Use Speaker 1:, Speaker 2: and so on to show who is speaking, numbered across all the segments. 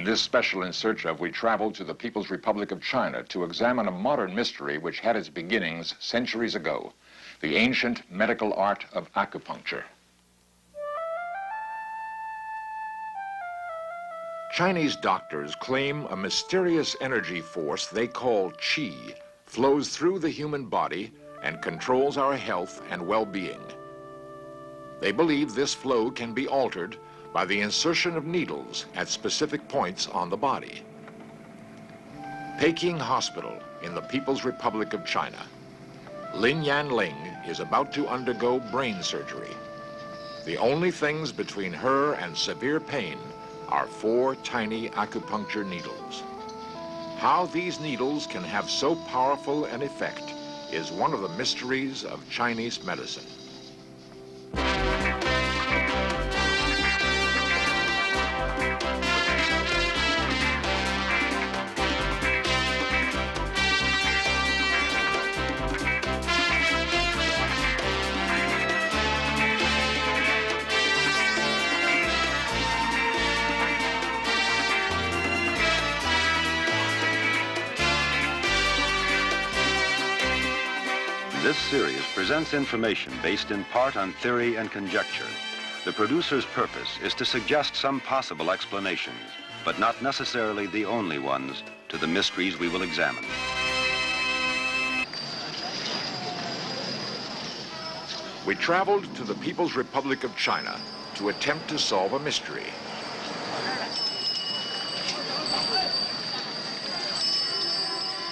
Speaker 1: this special In Search Of, we traveled to the People's Republic of China to examine a modern mystery which had its beginnings centuries ago, the ancient medical art of acupuncture. Chinese doctors claim a mysterious energy force they call qi flows through the human body and controls our health and well-being. They believe this flow can be altered by the insertion of needles at specific points on the body. Peking Hospital in the People's Republic of China. Lin Yanling is about to undergo brain surgery. The only things between her and severe pain are 4 tiny acupuncture needles. How these needles can have so powerful an effect is one of the mysteries of Chinese medicine.
Speaker 2: This series presents information based in part on theory and conjecture. The producer's purpose is to suggest some possible explanations, but not necessarily the only ones, to the mysteries we will examine.
Speaker 1: We traveled to the People's Republic of China to attempt to solve a mystery.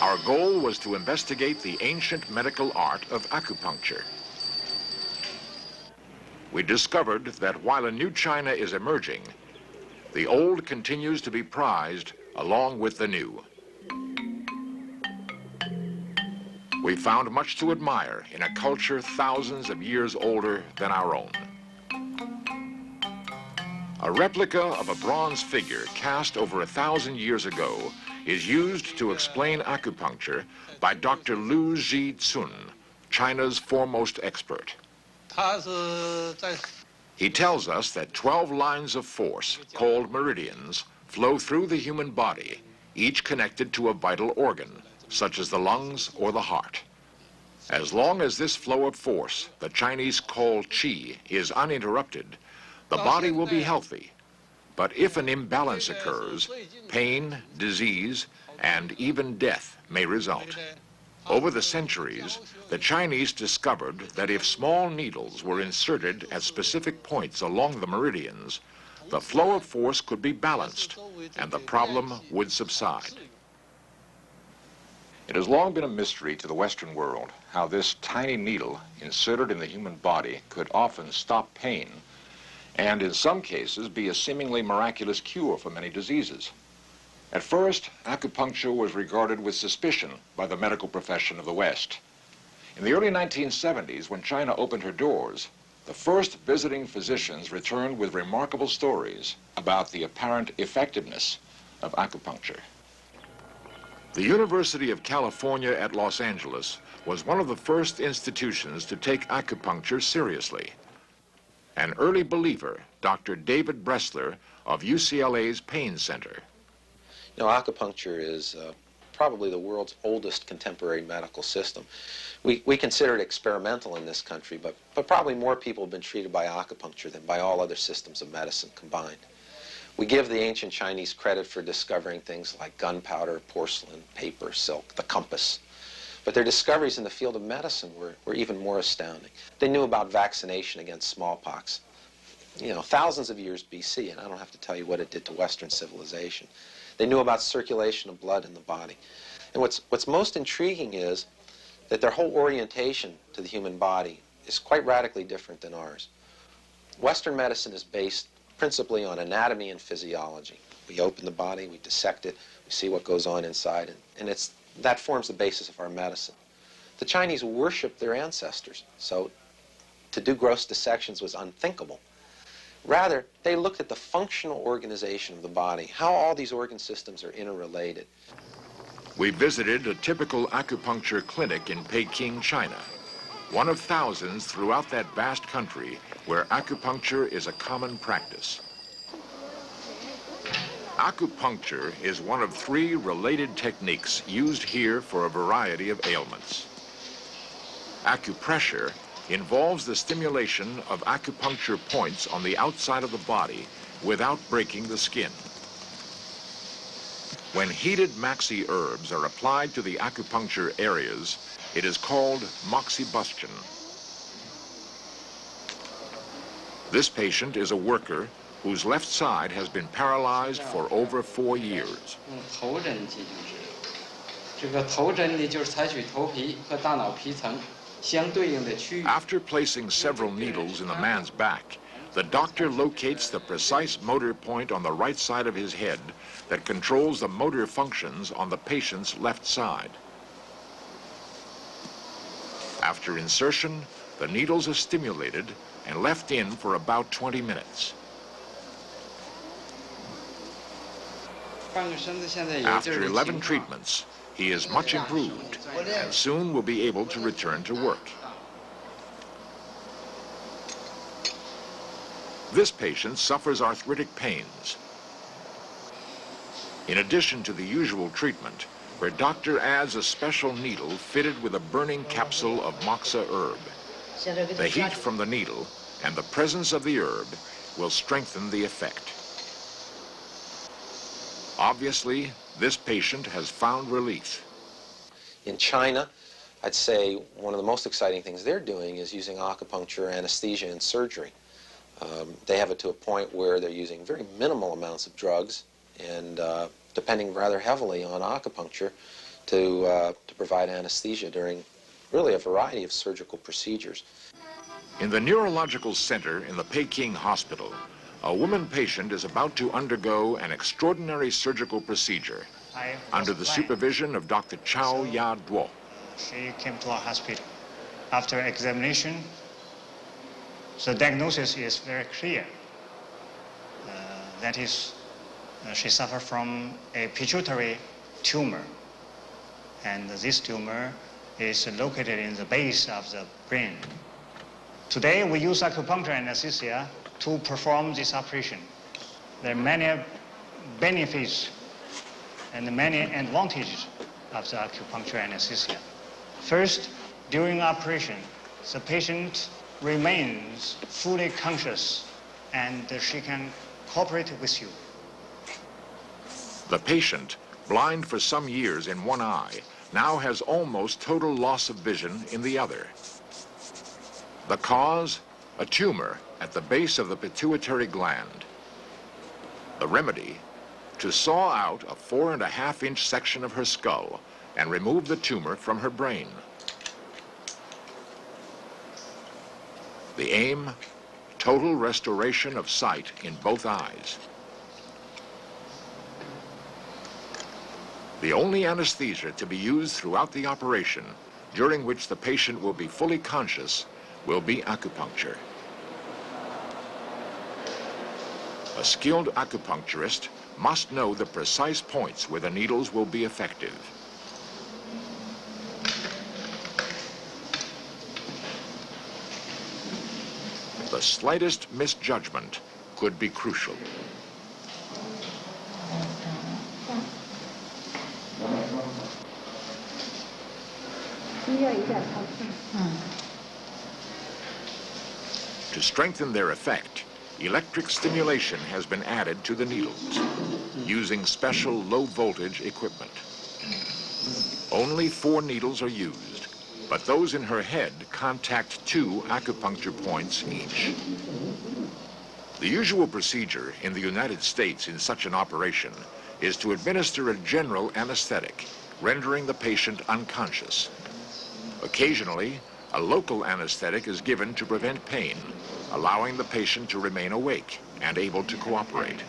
Speaker 1: Our goal was to investigate the ancient medical art of acupuncture. We discovered that while a new China is emerging, the old continues to be prized along with the new. We found much to admire in a culture thousands of years older than our own. A replica of a bronze figure cast over 1,000 years ago is used to explain acupuncture by Dr. Lu Zhi-Tsun, China's foremost expert. He tells us that 12 lines of force, called meridians, flow through the human body, each connected to a vital organ, such as the lungs or the heart. As long as this flow of force, the Chinese call qi, is uninterrupted, the body will be healthy. But if an imbalance occurs, pain, disease, and even death may result. Over the centuries, the Chinese discovered that if small needles were inserted at specific points along the meridians, the flow of force could be balanced and the problem would subside. It has long been a mystery to the Western world how this tiny needle inserted in the human body could often stop pain and in some cases be a seemingly miraculous cure for many diseases. At first, acupuncture was regarded with suspicion by the medical profession of the West. In the early 1970s, when China opened her doors, the first visiting physicians returned with remarkable stories about the apparent effectiveness of acupuncture. The University of California at Los Angeles was one of the first institutions to take acupuncture seriously. An early believer, Dr. David Bressler of UCLA's Pain Center.
Speaker 3: You know, acupuncture is probably the world's oldest contemporary medical system. We consider it experimental in this country, but probably more people have been treated by acupuncture than by all other systems of medicine combined. We give the ancient Chinese credit for discovering things like gunpowder, porcelain, paper, silk, the compass. But their discoveries in the field of medicine were even more astounding. They knew about vaccination against smallpox, you know, thousands of years BC, and I don't have to tell you what it did to Western civilization. They knew about circulation of blood in the body. And what's most intriguing is that their whole orientation to the human body is quite radically different than ours. Western medicine is based principally on anatomy and physiology. We open the body, we dissect it, we see what goes on inside, and that forms the basis of our medicine. The Chinese worshiped their ancestors, so to do gross dissections was unthinkable. Rather, they looked at the functional organization of the body, how all these organ systems are interrelated.
Speaker 1: We visited a typical acupuncture clinic in Peking, China, one of thousands throughout that vast country where acupuncture is a common practice. Acupuncture is one of 3 related techniques used here for a variety of ailments. Acupressure involves the stimulation of acupuncture points on the outside of the body without breaking the skin. When heated maxi herbs are applied to the acupuncture areas, it is called moxibustion. This patient is a worker whose left side has been paralyzed for over 4 years. After placing several needles in the man's back, the doctor locates the precise motor point on the right side of his head that controls the motor functions on the patient's left side. After insertion, the needles are stimulated and left in for about 20 minutes. After 11 treatments, he is much improved and soon will be able to return to work. This patient suffers arthritic pains. In addition to the usual treatment, her doctor adds a special needle fitted with a burning capsule of moxa herb. The heat from the needle and the presence of the herb will strengthen the effect. Obviously, this patient has found relief.
Speaker 3: In China, I'd say one of the most exciting things they're doing is using acupuncture, anesthesia, and surgery. They have it to a point where they're using very minimal amounts of drugs and depending rather heavily on acupuncture to provide anesthesia during really a variety of surgical procedures.
Speaker 1: In the neurological center in the Peking hospital, a woman patient is about to undergo an extraordinary surgical procedure under the supervision of Dr. Chao Ya Duo.
Speaker 4: She came to our hospital. After examination, the diagnosis is very clear. That is, she suffered from a pituitary tumor. And this tumor is located in the base of the brain. Today, we use acupuncture anesthesia to perform this operation. There are many benefits and many advantages of the acupuncture anesthesia. First, during operation, the patient remains fully conscious and she can cooperate with you.
Speaker 1: The patient, blind for some years in one eye, now has almost total loss of vision in the other. The cause? A tumor at the base of the pituitary gland. The remedy? To saw out a 4.5-inch section of her skull and remove the tumor from her brain. The aim? Total restoration of sight in both eyes. The only anesthesia to be used throughout the operation, during which the patient will be fully conscious, will be acupuncture. A skilled acupuncturist must know the precise points where the needles will be effective. The slightest misjudgment could be crucial. To strengthen their effect, electric stimulation has been added to the needles, using special low-voltage equipment. Only 4 needles are used, but those in her head contact 2 acupuncture points each. The usual procedure in the United States in such an operation is to administer a general anesthetic, rendering the patient unconscious. Occasionally, a local anesthetic is given to prevent pain, allowing the patient to remain awake and able to cooperate.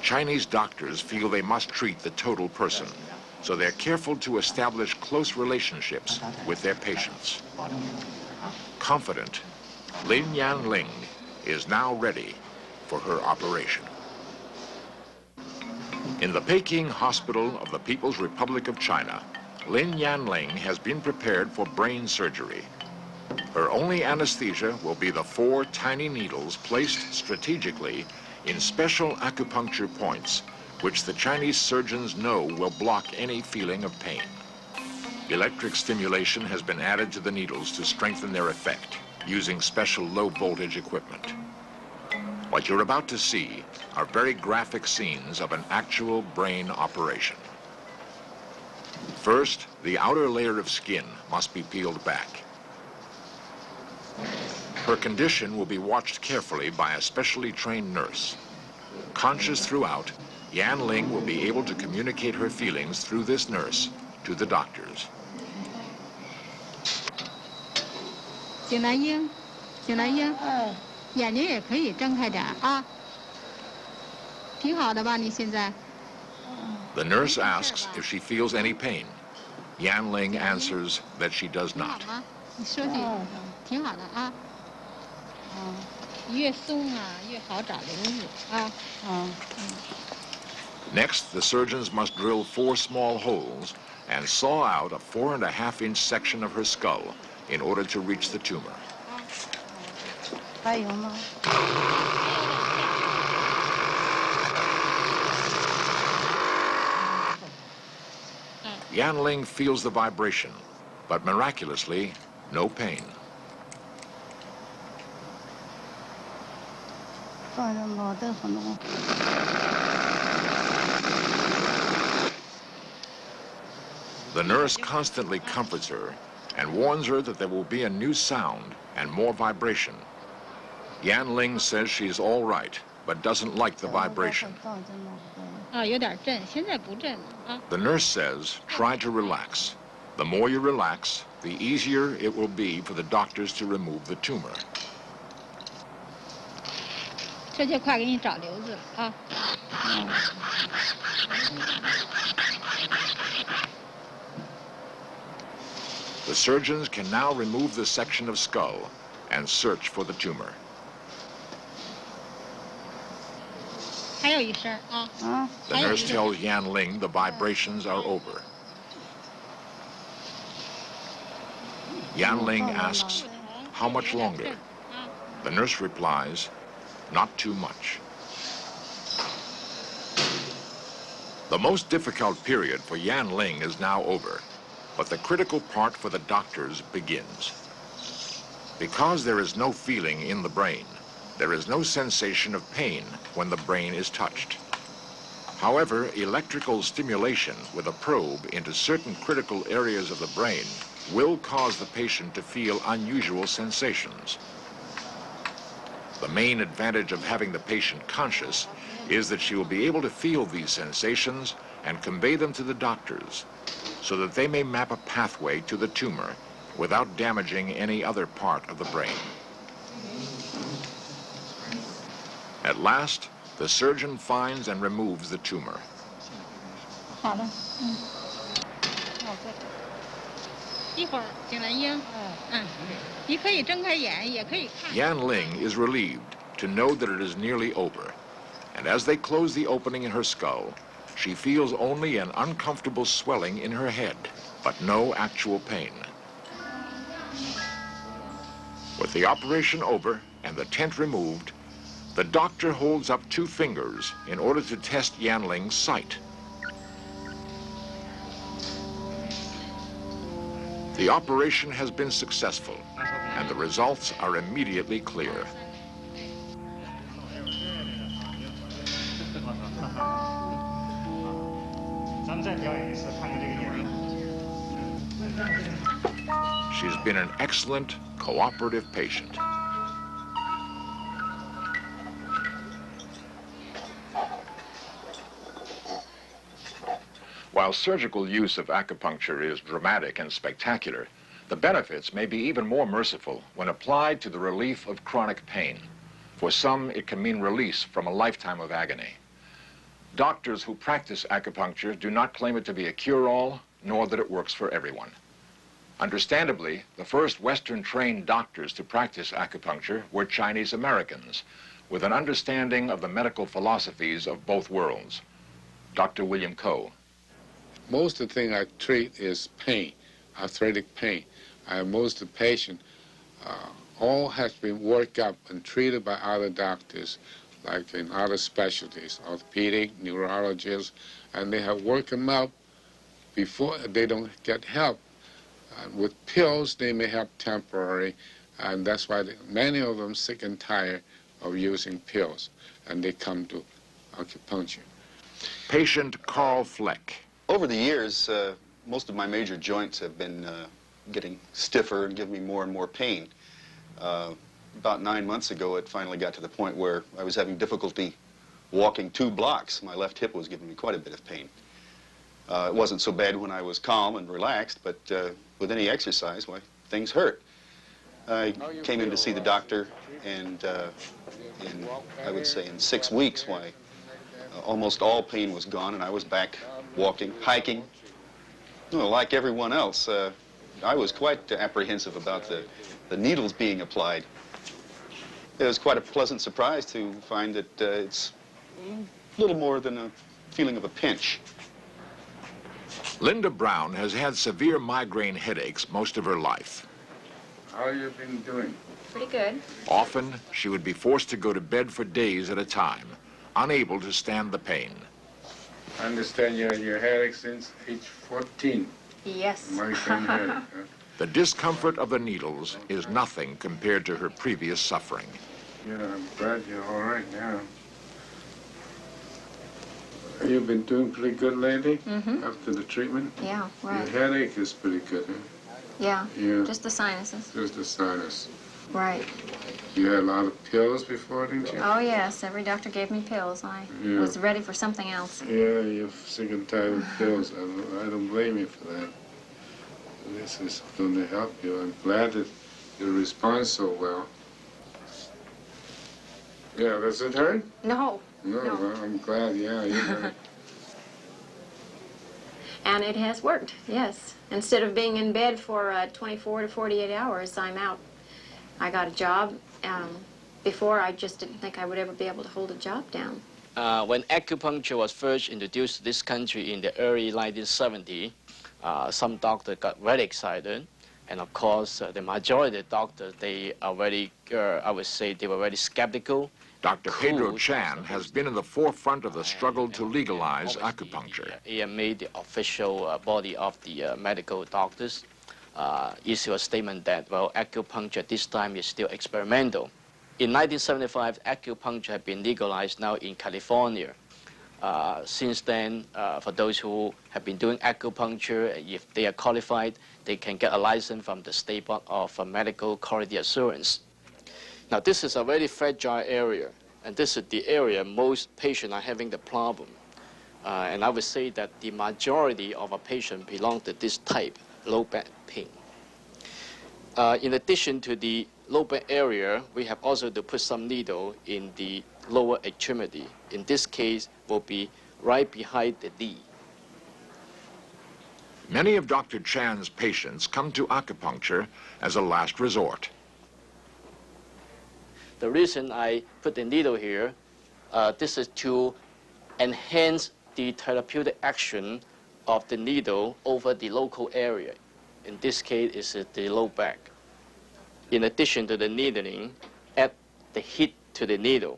Speaker 1: Chinese doctors feel they must treat the total person, so they're careful to establish close relationships with their patients. Confident, Lin Yanling is now ready for her operation. In the Peking Hospital of the People's Republic of China, Lin Yanling has been prepared for brain surgery. Her only anesthesia will be the 4 tiny needles placed strategically in special acupuncture points, which the Chinese surgeons know will block any feeling of pain. Electric stimulation has been added to the needles to strengthen their effect, using special low-voltage equipment. What you're about to see are very graphic scenes of an actual brain operation. First, the outer layer of skin must be peeled back. Her condition will be watched carefully by a specially trained nurse. Conscious throughout, Yan Ling will be able to communicate her feelings through this nurse to the doctors.
Speaker 5: 醒来英，醒来英，眼睛也可以睁开点啊，挺好的吧？你现在？
Speaker 1: The nurse asks if she feels any pain. Yan Ling answers that she does
Speaker 5: 挺好
Speaker 1: not.
Speaker 5: 吗？你说句，挺好的啊。越松啊越好长瘤子啊。
Speaker 1: Next, the surgeons must drill 4 small holes and saw out a 4.5-inch section of her skull in order to reach the tumor.
Speaker 5: 还有吗？
Speaker 1: Yan Ling feels the vibration, but miraculously, no pain.
Speaker 5: 放着毛的很多。
Speaker 1: The nurse constantly comforts her and warns her that there will be a new sound and more vibration. Yan Ling says she's all right, but doesn't like the vibration.
Speaker 5: 啊，有点震，现在不震了啊。
Speaker 1: The nurse says, try to relax. The more you relax, the easier it will be for the doctors to remove the tumor.
Speaker 5: 这就快给你找瘤子了啊。
Speaker 1: The surgeons can now remove the section of skull and search for the tumor.
Speaker 5: 还有一声啊。
Speaker 1: The nurse tells Yan Ling the vibrations are over. Yan Ling asks, how much longer? The nurse replies, not too much. The most difficult period for Yan Ling is now over, but the critical part for the doctors begins. Because there is no feeling in the brain, there is no sensation of pain when the brain is touched. However, electrical stimulation with a probe into certain critical areas of the brain will cause the patient to feel unusual sensations. The main advantage of having the patient conscious is that she will be able to feel these sensations and convey them to the doctors so that they may map a pathway to the tumor without damaging any other part of the brain. At last, the surgeon finds and removes the tumor.
Speaker 5: 好了，一会儿景兰英，你可以睁开眼，也可以看。
Speaker 1: Yan Ling is relieved to know that it is nearly over, and as they close the opening in her skull, she feels only an uncomfortable swelling in her head, but no actual pain. With the operation over and the tent removed, the doctor holds up 2 fingers in order to test Yan Ling's sight. The operation has been successful, and the results are immediately clear. She's been an excellent, cooperative patient. While surgical use of acupuncture is dramatic and spectacular, the benefits may be even more merciful when applied to the relief of chronic pain. For some, it can mean release from a lifetime of agony. Doctors who practice acupuncture do not claim it to be a cure-all, nor that it works for everyone. Understandably, the first Western-trained doctors to practice acupuncture were Chinese Americans, with an understanding of the medical philosophies of both worlds. Dr. William Coe.
Speaker 6: Most of the thing I treat is pain, arthritic pain. Most of the patient all has been worked up and treated by other doctors like in other specialties, orthopedic, neurologists, and they have worked them out before they don't get help. With pills, they may help temporary, and that's why many of them sick and tired of using pills, and they come to acupuncture.
Speaker 1: Patient Carl Fleck.
Speaker 7: Over the years, most of my major joints have been getting stiffer and giving me more and more pain. About 9 months ago, it finally got to the point where I was having difficulty walking 2 blocks. My left hip was giving me quite a bit of pain. It wasn't so bad when I was calm and relaxed, but with any exercise, why, things hurt. I came in to see the doctor, and I would say in 6 weeks, why, almost all pain was gone, and I was back walking, hiking. You know, like everyone else, I was quite apprehensive about the needles being applied. It was quite a pleasant surprise to find that it's a little more than a feeling of a pinch.
Speaker 1: Linda Brown has had severe migraine headaches most of her life.
Speaker 6: How you been doing?
Speaker 8: Pretty good.
Speaker 1: Often, she would be forced to go to bed for days at a time, unable to stand the pain.
Speaker 6: I understand you had your headache since age 14.
Speaker 8: Yes.
Speaker 6: Migraine headache, huh?
Speaker 1: The discomfort of the needles is nothing compared to her previous suffering.
Speaker 6: Yeah, I'm glad you're all right now. You've been doing pretty good lately after the treatment?
Speaker 8: Yeah, right.
Speaker 6: Your headache is pretty good, huh?
Speaker 8: Yeah,
Speaker 6: Yeah.
Speaker 8: just the sinuses.
Speaker 6: Just the sinus.
Speaker 8: Right.
Speaker 6: You had a lot of pills before, didn't you?
Speaker 8: Oh, yes, every doctor gave me pills. I
Speaker 6: Yeah.
Speaker 8: was ready for something else.
Speaker 6: Yeah, you're sick and tired of pills. I don't blame you for that. This is going to help you. I'm glad that you respond so well. Yeah, does it hurt?
Speaker 8: No.
Speaker 6: No, well, I'm glad, yeah, you're right.
Speaker 8: And it has worked, yes. Instead of being in bed for 24 to 48 hours, I'm out. I got a job. Before, I just didn't think I would ever be able to hold a job down.
Speaker 9: When acupuncture was first introduced to this country in the early 1970s, some doctors got very excited. And of course, the majority of doctors, they are very, I would say, they were very skeptical.
Speaker 1: Dr. Pedro Chan has been in the forefront of the struggle to legalize acupuncture.
Speaker 9: AMA, the official body of the medical doctors, issued a statement that, well, acupuncture at this time is still experimental. In 1975, acupuncture had been legalized now in California. Since then, for those who have been doing acupuncture, if they are qualified, they can get a license from the State Board of Medical Quality Assurance. Now, this is a very fragile area, and this is the area most patients are having the problem. And I would say that the majority of our patients belong to this type, low back pain. In addition to the low back area, we have also to put some needle in the lower extremity. In this case, will be right behind the knee.
Speaker 1: Many of Dr. Chan's patients come to acupuncture as a last resort.
Speaker 9: The reason I put the needle here, this is to enhance the therapeutic action of the needle over the local area. In this case, it's the low back. In addition to the needling, add the heat to the needle.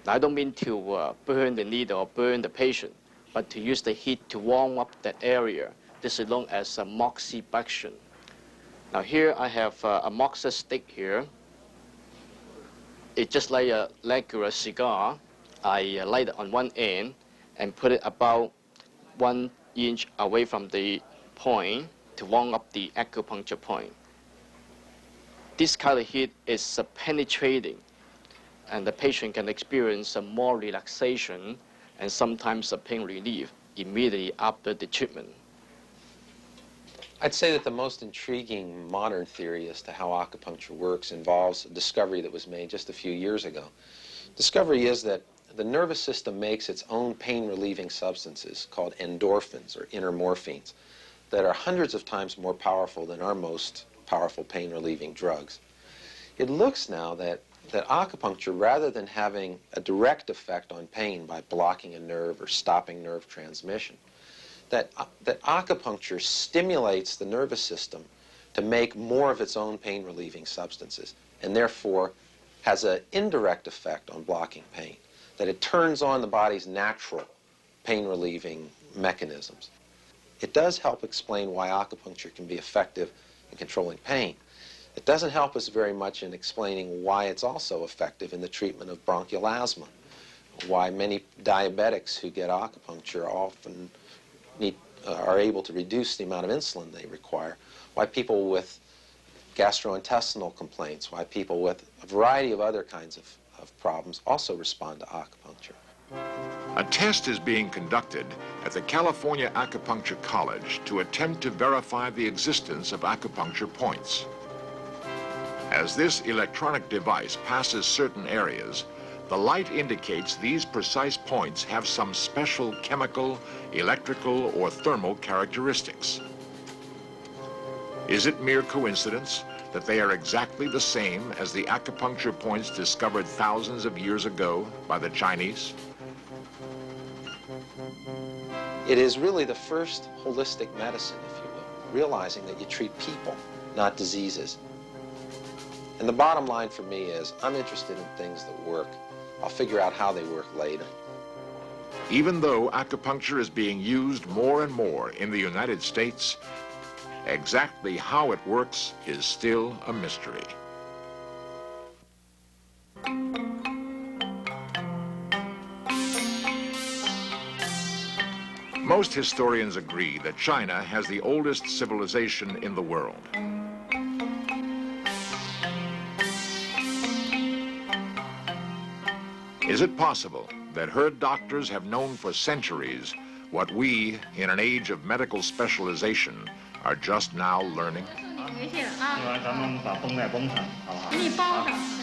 Speaker 9: Now, I don't mean to burn the needle or burn the patient, but to use the heat to warm up that area. This is known as a moxibustion. Now, here I have a moxa stick here. It's just like a regular cigar. I light it on one end and put it about 1 inch away from the point to warm up the acupuncture point. This kind of heat is penetrating, and the patient can experience more relaxation and sometimes a pain relief immediately after the treatment.
Speaker 3: I'd say that the most intriguing modern theory as to how acupuncture works involves a discovery that was made just a few years ago. Discovery is that the nervous system makes its own pain-relieving substances called endorphins or inner morphines that are hundreds of times more powerful than our most powerful pain-relieving drugs. It looks now that acupuncture, rather than having a direct effect on pain by blocking a nerve or stopping nerve transmission, that acupuncture stimulates the nervous system to make more of its own pain-relieving substances and therefore has an indirect effect on blocking pain. that it turns on the body's natural pain-relieving mechanisms. It does help explain why acupuncture can be effective in controlling pain. It doesn't help us very much in explaining why it's also effective in the treatment of bronchial asthma, why many diabetics who get acupuncture often are able to reduce the amount of insulin they require, why people with gastrointestinal complaints, why people with a variety of other kinds of problems also respond to acupuncture.
Speaker 1: A test is being conducted at the California Acupuncture College to attempt to verify the existence of acupuncture points. As this electronic device passes certain areas, the light indicates these precise points have some special chemical, electrical, or thermal characteristics. Is it mere coincidence that they are exactly the same as the acupuncture points discovered thousands of years ago by the Chinese?
Speaker 3: It is really the first holistic medicine, if you will, realizing that you treat people, not diseases. And the bottom line for me is, I'm interested in things that work. I'll figure out how they work later.
Speaker 1: Even though acupuncture is being used more and more in the United States, exactly how it works is still a mystery. Most historians agree that China has the oldest civilization in the world. Is it possible that her doctors have known for centuries what we, in an age of medical specialization, are just now learning?
Speaker 4: 咱们把绷带绷上，好不好？